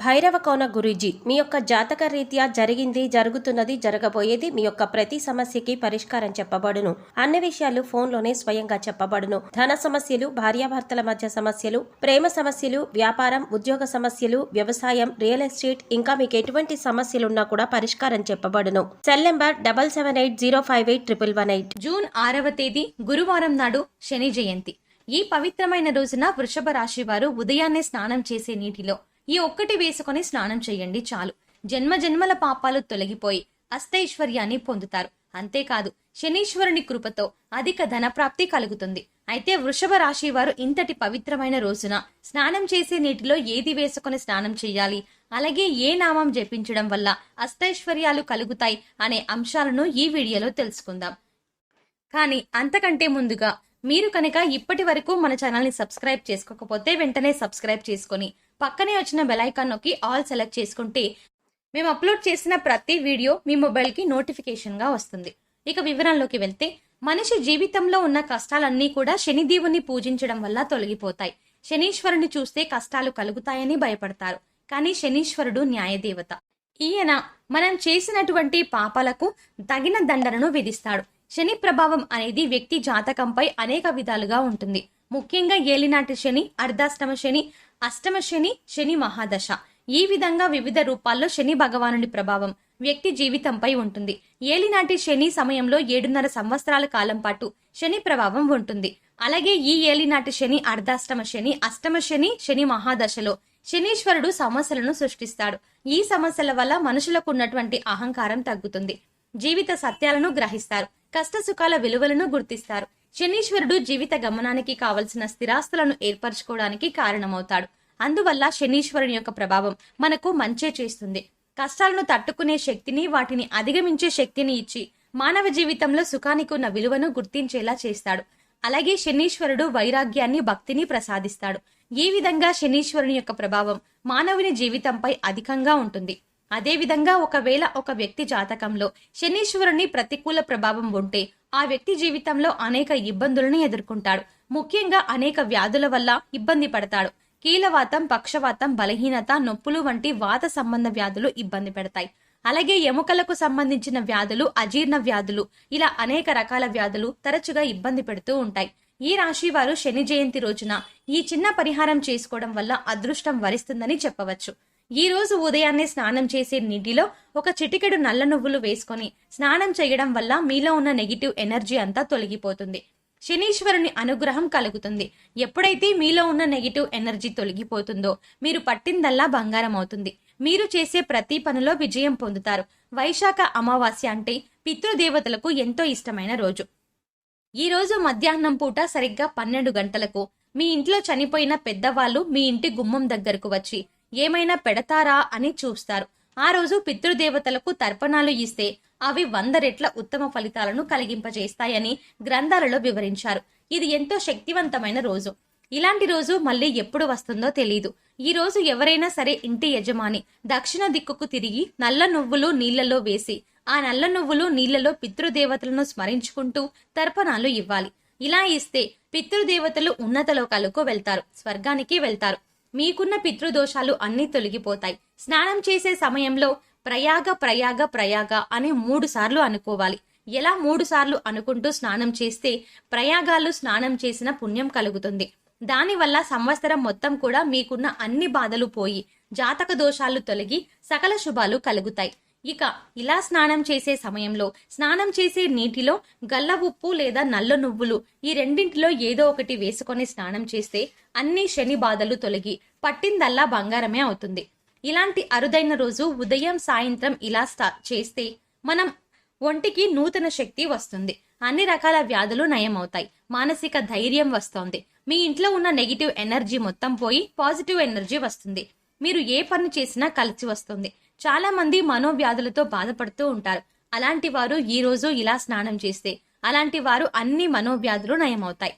భైరవ కోన గురూజీ మీ యొక్క జాతక రీత్యా జరిగింది, జరుగుతున్నది, జరగబోయేది మీ యొక్క ప్రతి సమస్యకి పరిష్కారం చెప్పబడును. అన్ని విషయాలు ఫోన్లోనే స్వయంగా చెప్పబడును. ధన సమస్యలు, భార్యాభర్తల మధ్య సమస్యలు, ప్రేమ సమస్యలు, వ్యాపారం, ఉద్యోగ సమస్యలు, వ్యవసాయం, రియల్ ఎస్టేట్, ఇంకా మీకు ఎటువంటి సమస్యలున్నా కూడా పరిష్కారం చెప్పబడును. Cell number 7780581118. జూన్ 6వ తేదీ గురువారం నాడు శని జయంతి. ఈ పవిత్రమైన రోజున వృషభ రాశి వారు ఉదయాన్నే స్నానం చేసే నీటిలో ఈ ఒక్కటి వేసుకొని స్నానం చేయండి చాలు. జన్మ జన్మల పాపాలు తొలగిపోయి అష్టైశ్వర్యాన్ని పొందుతారు. అంతేకాదు శనీశ్వరుని కృపతో అధిక ధనప్రాప్తి కలుగుతుంది. అయితే వృషభ రాశి వారు ఇంతటి పవిత్రమైన రోజున స్నానం చేసే నీటిలో ఏది వేసుకొని స్నానం చేయాలి, అలాగే ఏ నామం జపించడం వల్ల అష్టైశ్వర్యాలు కలుగుతాయి అనే అంశాలను ఈ వీడియోలో తెలుసుకుందాం. కానీ అంతకంటే ముందుగా మీరు కనుక ఇప్పటి వరకు మన ఛానల్ని సబ్స్క్రైబ్ చేసుకోకపోతే వెంటనే సబ్స్క్రైబ్ చేసుకొని పక్కనే వచ్చిన బెల్ ఐకాన్ నొక్కి ఆల్ సెలెక్ట్ చేసుకుంటే మేము అప్లోడ్ చేసిన ప్రతి వీడియో మీ మొబైల్కి నోటిఫికేషన్గా వస్తుంది. ఇక వివరాల్లోకి వెళ్తే, మనిషి జీవితంలో ఉన్న కష్టాలన్నీ కూడా శనిదేవుని పూజించడం వల్ల తొలగిపోతాయి. శనీశ్వరుని చూస్తే కష్టాలు కలుగుతాయని భయపడతారు. కానీ శనీశ్వరుడు న్యాయదేవత. ఈయన మనం చేసినటువంటి పాపాలకు తగిన దండనను విధిస్తాడు. శని ప్రభావం అనేది వ్యక్తి జాతకంపై అనేక విధాలుగా ఉంటుంది. ముఖ్యంగా ఏలినాటి శని, అర్ధాష్టమ శని, అష్టమ శని, శని మహాదశ, ఈ విధంగా వివిధ రూపాల్లో శని భగవానుడి ప్రభావం వ్యక్తి జీవితంపై ఉంటుంది. ఏలినాటి శని సమయంలో 7.5 సంవత్సరాల కాలం పాటు శని ప్రభావం ఉంటుంది. అలాగే ఈ ఏలినాటి శని, అర్ధాష్టమ శని, అష్టమ శని, శని మహాదశలో శనీశ్వరుడు సమస్యలను సృష్టిస్తాడు. ఈ సమస్యల వల్ల మనుషులకు ఉన్నటువంటి అహంకారం తగ్గుతుంది. జీవిత సత్యాలను గ్రహిస్తారు. కష్ట సుఖాల విలువలను గుర్తిస్తారు. శనీశ్వరుడు జీవిత గమనానికి కావలసిన స్థిరాస్తులను ఏర్పరచుకోవడానికి కారణమవుతాడు. అందువల్ల శనీశ్వరుని యొక్క ప్రభావం మనకు మంచే చేస్తుంది. కష్టాలను తట్టుకునే శక్తిని, వాటిని అధిగమించే శక్తిని ఇచ్చి మానవ జీవితంలో సుఖానికి ఉన్న విలువను గుర్తించేలా చేస్తాడు. అలాగే శనీశ్వరుడు వైరాగ్యాన్ని, భక్తిని ప్రసాదిస్తాడు. ఈ విధంగా శనీశ్వరుని యొక్క ప్రభావం మానవుని జీవితంపై అధికంగా ఉంటుంది. అదేవిధంగా ఒకవేళ ఒక వ్యక్తి జాతకంలో శనీశ్వరుని ప్రతికూల ప్రభావం ఉంటే ఆ వ్యక్తి జీవితంలో అనేక ఇబ్బందులను ఎదుర్కొంటాడు. ముఖ్యంగా అనేక వ్యాధుల వల్ల ఇబ్బంది పడతాడు. కీలవాతం, పక్షవాతం, బలహీనత, నొప్పులు వంటి వాత సంబంధ వ్యాధులు ఇబ్బంది పెడతాయి. అలాగే ఎముకలకు సంబంధించిన వ్యాధులు, అజీర్ణ వ్యాధులు, ఇలా అనేక రకాల వ్యాధులు తరచుగా ఇబ్బంది పెడుతూ ఉంటాయి. ఈ రాశి వారు శని జయంతి రోజున ఈ చిన్న పరిహారం చేసుకోవడం వల్ల అదృష్టం వరిస్తుందని చెప్పవచ్చు. ఈ రోజు ఉదయాన్నే స్నానం చేసే నీటిలో ఒక చిటికెడు నల్ల నువ్వులు వేసుకొని స్నానం చేయడం వల్ల మీలో ఉన్న నెగిటివ్ ఎనర్జీ అంతా తొలగిపోతుంది. శనీశ్వరుని అనుగ్రహం కలుగుతుంది. ఎప్పుడైతే మీలో ఉన్న నెగిటివ్ ఎనర్జీ తొలగిపోతుందో మీరు పట్టిందల్లా బంగారం అవుతుంది. మీరు చేసే ప్రతి పనిలో విజయం పొందుతారు. వైశాఖ అమావాస్య అంటే పితృదేవతలకు ఎంతో ఇష్టమైన రోజు. ఈ రోజు మధ్యాహ్నం పూట సరిగ్గా 12 గంటలకు మీ ఇంట్లో చనిపోయిన పెద్దవాళ్ళు మీ ఇంటి గుమ్మం దగ్గరకు వచ్చి ఏమైనా పెడతారా అని చూస్తారు. ఆ రోజు పితృదేవతలకు తర్పణాలు ఇస్తే అవి 100 రెట్ల ఉత్తమ ఫలితాలను కలిగింపజేస్తాయని గ్రంథాలలో వివరించారు. ఇది ఎంతో శక్తివంతమైన రోజు. ఇలాంటి రోజు మళ్ళీ ఎప్పుడు వస్తుందో తెలీదు. ఈ రోజు ఎవరైనా సరే ఇంటి యజమాని దక్షిణ దిక్కుకు తిరిగి నల్ల నువ్వులు నీళ్లలో వేసి ఆ నల్ల నువ్వులు నీళ్లలో పితృదేవతలను స్మరించుకుంటూ తర్పణాలు ఇవ్వాలి. ఇలా ఇస్తే పితృదేవతలు ఉన్నత లోకాలకు వెళ్తారు, స్వర్గానికి వెళ్తారు. మీకున్న పితృదోషాలు అన్నీ తొలగిపోతాయి. స్నానం చేసే సమయంలో ప్రయాగ ప్రయాగ ప్రయాగ అని 3 సార్లు అనుకోవాలి. ఎలా 3 సార్లు అనుకుంటూ స్నానం చేస్తే ప్రయాగాలు స్నానం చేసిన పుణ్యం కలుగుతుంది. దానివల్ల సంవత్సరం మొత్తం కూడా మీకున్న అన్ని బాధలు పోయి జాతక దోషాలు తొలగి సకల శుభాలు కలుగుతాయి. ఇక ఇలా స్నానం చేసే సమయంలో స్నానం చేసే నీటిలో గల్ల ఉప్పు లేదా నల్ల నువ్వులు ఈ రెండింటిలో ఏదో ఒకటి వేసుకొని స్నానం చేస్తే అన్ని శని బాధలు తొలగి పట్టిందల్లా బంగారమే అవుతుంది. ఇలాంటి అరుదైన రోజు ఉదయం సాయంత్రం ఇలా చేస్తే మనం ఒంటికి నూతన శక్తి వస్తుంది. అన్ని రకాల వ్యాధులు నయమవుతాయి. మానసిక ధైర్యం వస్తోంది. మీ ఇంట్లో ఉన్న నెగిటివ్ ఎనర్జీ మొత్తం పోయి పాజిటివ్ ఎనర్జీ వస్తుంది. మీరు ఏ పని చేసినా కలిసి వస్తుంది. చాలా మంది మనోవ్యాధులతో బాధపడుతూ ఉంటారు. అలాంటి వారు ఈ రోజు ఇలా స్నానం చేస్తే అలాంటి వారు అన్ని మనోవ్యాధులు నయమవుతాయి.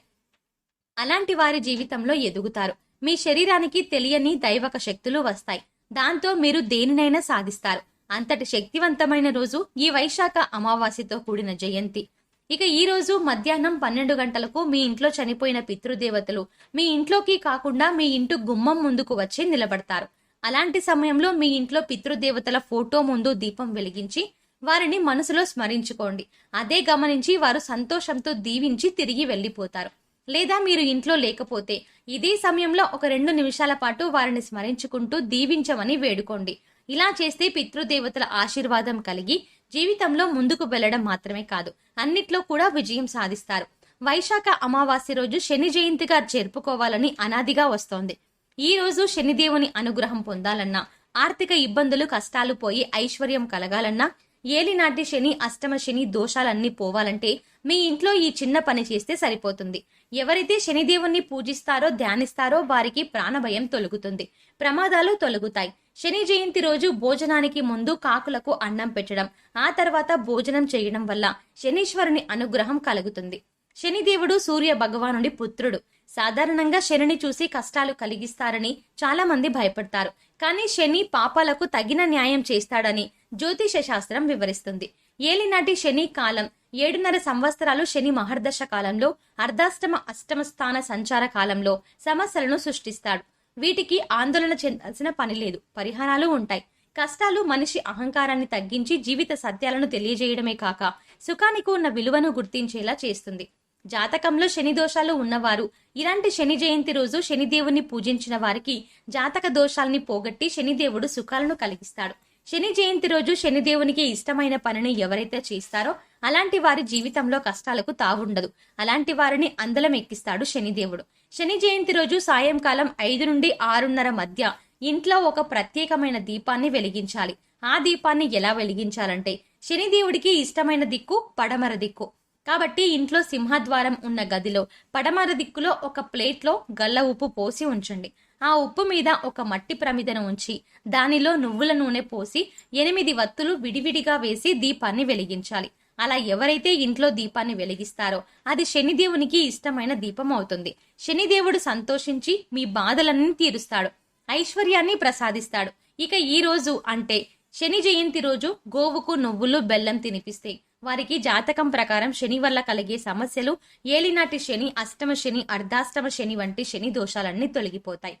అలాంటి వారి జీవితంలో ఎదుగుతారు. మీ శరీరానికి తెలియని దైవక శక్తులు వస్తాయి. దాంతో మీరు దేనినైనా సాధిస్తారు. అంతటి శక్తివంతమైన రోజు ఈ వైశాఖ అమావాస్యతో కూడిన జయంతి. ఇక ఈ రోజు మధ్యాహ్నం 12 గంటలకు మీ ఇంట్లో చనిపోయిన పితృదేవతలు మీ ఇంట్లోకి కాకుండా మీ ఇంటి గుమ్మం ముందుకు వచ్చి నిలబడతారు. అలాంటి సమయంలో మీ ఇంట్లో పితృదేవతల ఫోటో ముందు దీపం వెలిగించి వారిని మనసులో స్మరించుకోండి. అదే గమనించి వారు సంతోషంతో దీవించి తిరిగి వెళ్ళిపోతారు. లేదా మీరు ఇంట్లో లేకపోతే ఇదే సమయంలో ఒక 2 నిమిషాల పాటు వారిని స్మరించుకుంటూ దీవించమని వేడుకోండి. ఇలా చేస్తే పితృదేవతల ఆశీర్వాదం కలిగి జీవితంలో ముందుకు వెళ్లడం మాత్రమే కాదు, అన్నిట్లో కూడా విజయం సాధిస్తారు. వైశాఖ అమావాస్య రోజు శని జయంతిగా జరుపుకోవాలని అనాదిగా వస్తోంది. ఈ రోజు శనిదేవుని అనుగ్రహం పొందాలన్నా, ఆర్థిక ఇబ్బందులు కష్టాలు పోయి ఐశ్వర్యం కలగాలన్నా, ఏలినాటి శని అష్టమ శని దోషాలన్నీ పోవాలంటే మీ ఇంట్లో ఈ చిన్న పని చేస్తే సరిపోతుంది. ఎవరైతే శనిదేవుణ్ణి పూజిస్తారో ధ్యానిస్తారో వారికి ప్రాణభయం తొలగుతుంది, ప్రమాదాలు తొలగుతాయి. శని జయంతి రోజు భోజనానికి ముందు కాకులకు అన్నం పెట్టడం, ఆ తర్వాత భోజనం చేయడం వల్ల శనీశ్వరుని అనుగ్రహం కలుగుతుంది. శనిదేవుడు సూర్య భగవానుడి పుత్రుడు. సాధారణంగా శనిని చూసి కష్టాలు కలిగిస్తారని చాలా మంది భయపడతారు. కానీ శని పాపాలకు తగిన న్యాయం చేస్తాడని జ్యోతిష శాస్త్రం వివరిస్తుంది. ఏలినాటి శని కాలం 7.5 సంవత్సరాలు శని మహర్దశ కాలంలో, అర్ధాష్టమ అష్టమ స్థాన సంచార కాలంలో సమస్యలను సృష్టిస్తాడు. వీటికి ఆందోళన చెందాల్సిన పని లేదు, పరిహారాలు ఉంటాయి. కష్టాలు మనిషి అహంకారాన్ని తగ్గించి జీవిత సత్యాలను తెలియజేయడమే కాక సుఖానికి ఉన్న విలువను గుర్తించేలా చేస్తుంది. జాతకంలో శని దోషాలు ఉన్నవారు ఇలాంటి శని జయంతి రోజు శనిదేవుని పూజించిన వారికి జాతక దోషాల్ని పోగొట్టి శనిదేవుడు సుఖాలను కలిగిస్తాడు. శని జయంతి రోజు శనిదేవునికి ఇష్టమైన పనిని ఎవరైతే చేస్తారో అలాంటి వారి జీవితంలో కష్టాలకు తావుండదు. అలాంటి వారిని అందలం ఎక్కిస్తాడు శనిదేవుడు. శని జయంతి రోజు సాయంకాలం 5 నుండి 6:30 మధ్య ఇంట్లో ఒక ప్రత్యేకమైన దీపాన్ని వెలిగించాలి. ఆ దీపాన్ని ఎలా వెలిగించాలంటే, శనిదేవుడికి ఇష్టమైన దిక్కు పడమర దిక్కు కాబట్టి ఇంట్లో సింహద్వారం ఉన్న గదిలో పడమర దిక్కులో ఒక ప్లేట్లో గల్ల ఉప్పు పోసి ఉంచండి. ఆ ఉప్పు మీద ఒక మట్టి ప్రమిదను ఉంచి దానిలో నువ్వుల నూనె పోసి 8 వత్తులు విడివిడిగా వేసి దీపాన్ని వెలిగించాలి. అలా ఎవరైతే ఇంట్లో దీపాన్ని వెలిగిస్తారో అది శనిదేవునికి ఇష్టమైన దీపం అవుతుంది. శనిదేవుడు సంతోషించి మీ బాధలన్నీ తీరుస్తాడు, ఐశ్వర్యాన్ని ప్రసాదిస్తాడు. ఇక ఈ రోజు అంటే శని జయంతి రోజు గోవుకు నువ్వులు బెల్లం తినిపిస్తే వారికి జాతకం ప్రకారం శని వల్ల కలిగే సమస్యలు, ఏలినాటి శని, అష్టమ శని, అర్ధాష్టమ శని వంటి శని దోషాలన్నీ తొలగిపోతాయి.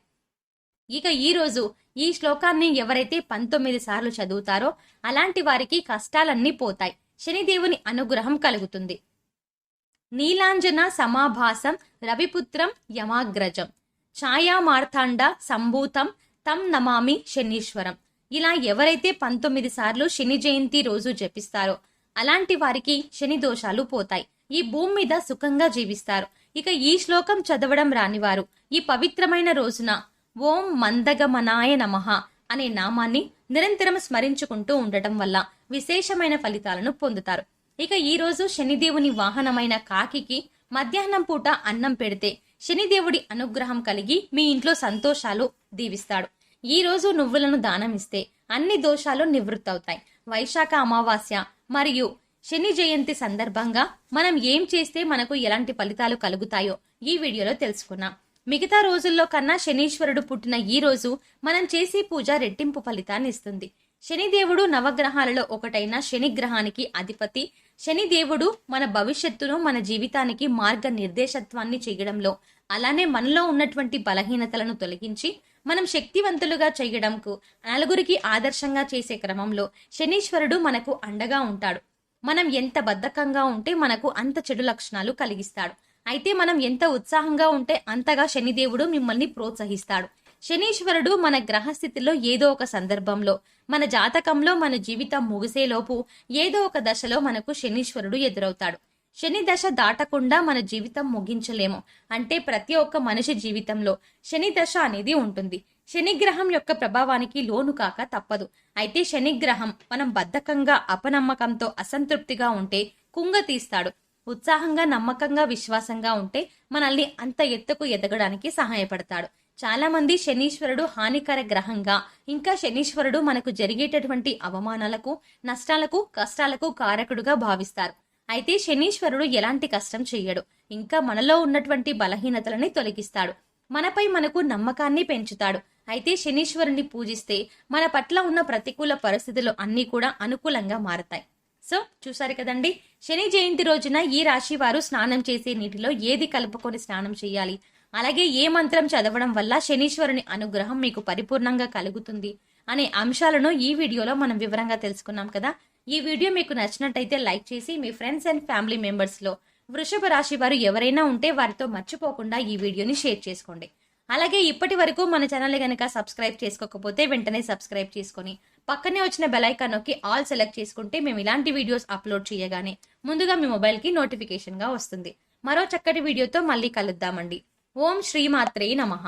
ఇక ఈ రోజు ఈ శ్లోకాన్ని ఎవరైతే 19 సార్లు చదువుతారో అలాంటి వారికి కష్టాలన్నీ పోతాయి, శనిదేవుని అనుగ్రహం కలుగుతుంది. నీలాంజన సమాభాసం రవిపుత్రం యమాగ్రజం ఛాయామార్తాండ సంభూతం తం నమామి శనీశ్వరం. ఇలా ఎవరైతే 19 సార్లు శని జయంతి రోజు జపిస్తారో అలాంటి వారికి శని దోషాలు పోతాయి, ఈ భూమి మీద సుఖంగా జీవిస్తారు. ఇక ఈ శ్లోకం చదవడం రానివారు ఈ పవిత్రమైన రోజున ఓం మందగమనాయ నమః అనే నామాన్ని నిరంతరం స్మరించుకుంటూ ఉండటం వల్ల విశేషమైన ఫలితాలను పొందుతారు. ఇక ఈ రోజు శనిదేవుని వాహనమైన కాకికి మధ్యాహ్నం పూట అన్నం పెడితే శనిదేవుడి అనుగ్రహం కలిగి మీ ఇంట్లో సంతోషాలు దీవిస్తాడు. ఈ రోజు నువ్వులను దానం ఇస్తే అన్ని దోషాలు నివృత్తవుతాయి. వైశాఖ అమావాస్య మరియు శని జయంతి సందర్భంగా మనం ఏం చేస్తే మనకు ఎలాంటి ఫలితాలు కలుగుతాయో ఈ వీడియోలో తెలుసుకున్నాం. మిగతా రోజుల్లో కన్నా శనీశ్వరుడు పుట్టిన ఈ రోజు మనం చేసే పూజ రెట్టింపు ఫలితాన్ని ఇస్తుంది. శనిదేవుడు నవగ్రహాలలో ఒకటైన శని గ్రహానికి అధిపతి. శనిదేవుడు మన భవిష్యత్తును, మన జీవితానికి మార్గ నిర్దేశత్వాన్ని చేయడంలో, అలానే మనలో ఉన్నటువంటి బలహీనతలను తొలగించి మనం శక్తివంతులుగా చేయడంకు, నలుగురికి ఆదర్శంగా చేసే క్రమంలో శనీశ్వరుడు మనకు అండగా ఉంటాడు. మనం ఎంత బద్ధకంగా ఉంటే మనకు అంత చెడు లక్షణాలు కలిగిస్తాడు. అయితే మనం ఎంత ఉత్సాహంగా ఉంటే అంతగా శనిదేవుడు మిమ్మల్ని ప్రోత్సహిస్తాడు. శనీశ్వరుడు మన గ్రహస్థితిలో ఏదో ఒక సందర్భంలో, మన జాతకంలో మన జీవితం ముగిసేలోపు ఏదో ఒక దశలో మనకు శనీశ్వరుడు ఎదురవుతాడు. శని దశ దాటకుండా మన జీవితం ముగించలేము. అంటే ప్రతి ఒక్క మనిషి జీవితంలో శని దశ అనేది ఉంటుంది. శనిగ్రహం యొక్క ప్రభావానికి లోను కాక తప్పదు. అయితే శనిగ్రహం మనం బద్ధకంగా, అపనమ్మకంతో, అసంతృప్తిగా ఉంటే కుంగ తీస్తాడు. ఉత్సాహంగా, నమ్మకంగా, విశ్వాసంగా ఉంటే మనల్ని అంత ఎత్తుకు ఎదగడానికి సహాయపడతాడు. చాలా మంది శనీశ్వరుడు హానికర గ్రహంగా, ఇంకా శనీశ్వరుడు మనకు జరిగేటటువంటి అవమానాలకు, నష్టాలకు, కష్టాలకు కారకుడుగా భావిస్తారు. అయితే శనీశ్వరుడు ఎలాంటి కష్టం చెయ్యడు. ఇంకా మనలో ఉన్నటువంటి బలహీనతలని తొలగిస్తాడు. మనపై మనకు నమ్మకాన్ని పెంచుతాడు. అయితే శనీశ్వరుని పూజిస్తే మన పట్ల ఉన్న ప్రతికూల పరిస్థితులు అన్నీ కూడా అనుకూలంగా మారతాయి. సో చూసారు కదండి, శని జయంతి రోజున ఈ రాశి వారు స్నానం చేసే నీటిలో ఏది కలుపుకొని స్నానం చేయాలి, అలాగే ఏ మంత్రం చదవడం వల్ల శనీశ్వరుని అనుగ్రహం మీకు పరిపూర్ణంగా కలుగుతుంది అనే అంశాలను ఈ వీడియోలో మనం వివరంగా తెలుసుకున్నాం కదా. ఈ వీడియో మీకు నచ్చినట్టయితే లైక్ చేసి మీ ఫ్రెండ్స్ అండ్ ఫ్యామిలీ మెంబర్స్ లో వృషభ రాశి వారు ఎవరైనా ఉంటే వారితో మర్చిపోకుండా ఈ వీడియోని షేర్ చేసుకోండి. అలాగే ఇప్పటి వరకు మన ఛానల్ గనక సబ్స్క్రైబ్ చేసుకోకపోతే వెంటనే సబ్స్క్రైబ్ చేసుకొని పక్కనే వచ్చిన బెల్ ఐకాన్ నొక్కి ఆల్ సెలెక్ట్ చేసుకుంటే మేము ఇలాంటి వీడియోస్ అప్లోడ్ చేయగానే ముందుగా మీ మొబైల్కి నోటిఫికేషన్గా వస్తుంది. మరో చక్కటి వీడియోతో మళ్ళీ కలుద్దామండి. ఓం శ్రీమాత్రే నమః.